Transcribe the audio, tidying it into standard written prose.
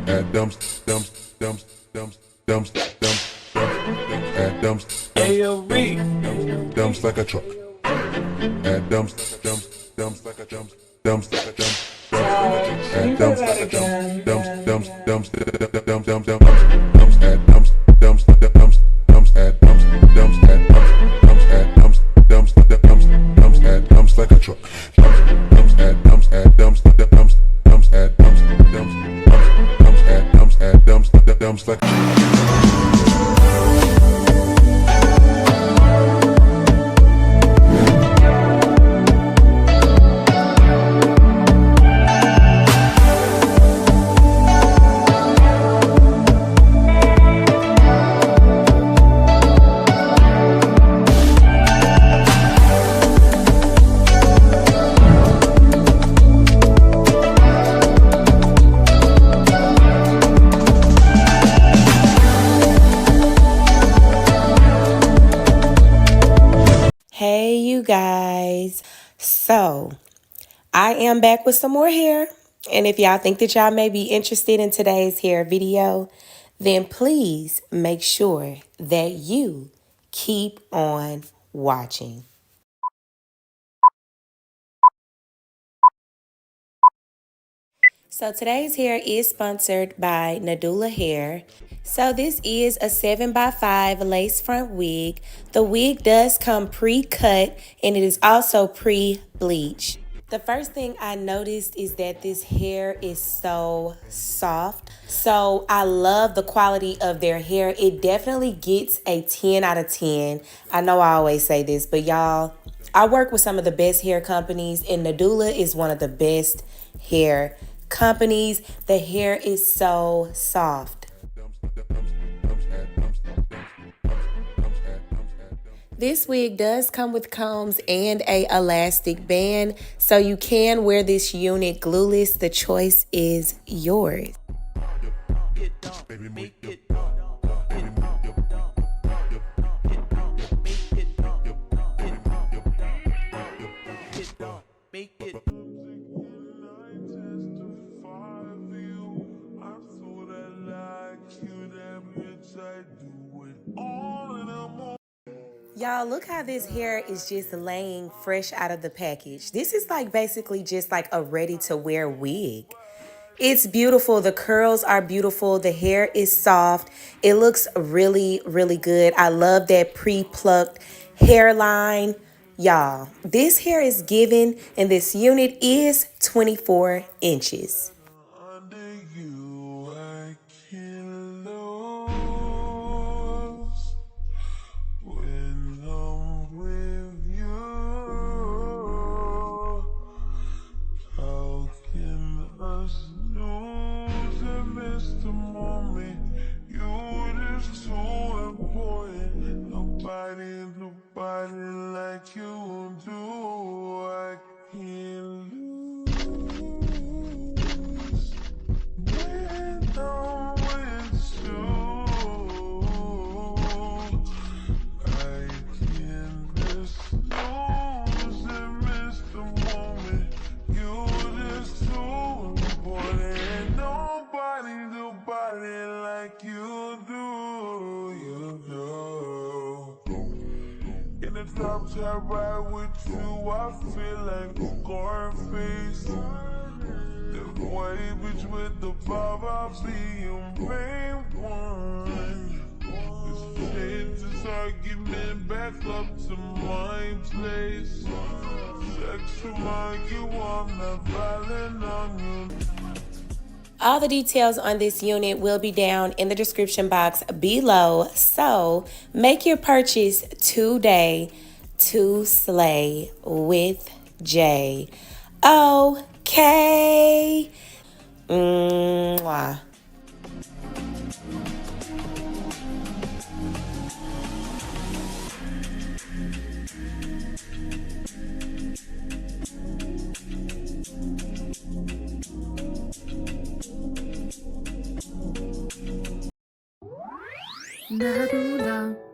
Add dumps, dumps, dumps, dumps, dumps, dumps, add dumps, dumps like a truck. Add dumps, dumps, dumps like a dumps, dumps like a dumps. Add dumps like a dumps, dumps, dumps, dumps, dumps, dumps, dumps, add dumps, dumps, dumps, dumps, add dumps, dumps, add dumps, add dumps, dumps, dumps, dumps, add dumps like a truck. Dumps, add dumps, add dumps, dumps, dumps, add dumps, dumps, dumps, add dumps, add dumps, dumps like. Hey you guys, so I am back with some more hair, and if y'all think that y'all may be interested in today's hair video, then please make sure that you keep on watching. So today's hair is sponsored by Nadula Hair. So this is a 7x5 lace front wig. The wig does come pre-cut and it is also pre-bleached. The first thing I noticed is that this hair is so soft. So I love the quality of their hair. It definitely gets a 10 out of 10. I know I always say this, but y'all, I work with some of the best hair companies and Nadula is one of the best hair companies. The hair is so soft. This wig does come with combs and a elastic band, so you can wear this unit glueless. The choice is yours. Y'all, look how this hair is just laying fresh out of the package. This is like basically just like a ready to wear wig. It's beautiful. The curls are beautiful. The hair is soft. It looks really, really good. I love that pre-plucked hairline. Y'all, this hair is given and this unit is 24 inches. I ride with you, I feel like a Scarface. The wavage with the vibe, I'll be your main one. This shit is argument back up to my place. Sexual argue, I'm not violent on you. All the details on this unit will be down in the description box below. So make your purchase today to slay with Jay. Okay. Mwah. Nadula.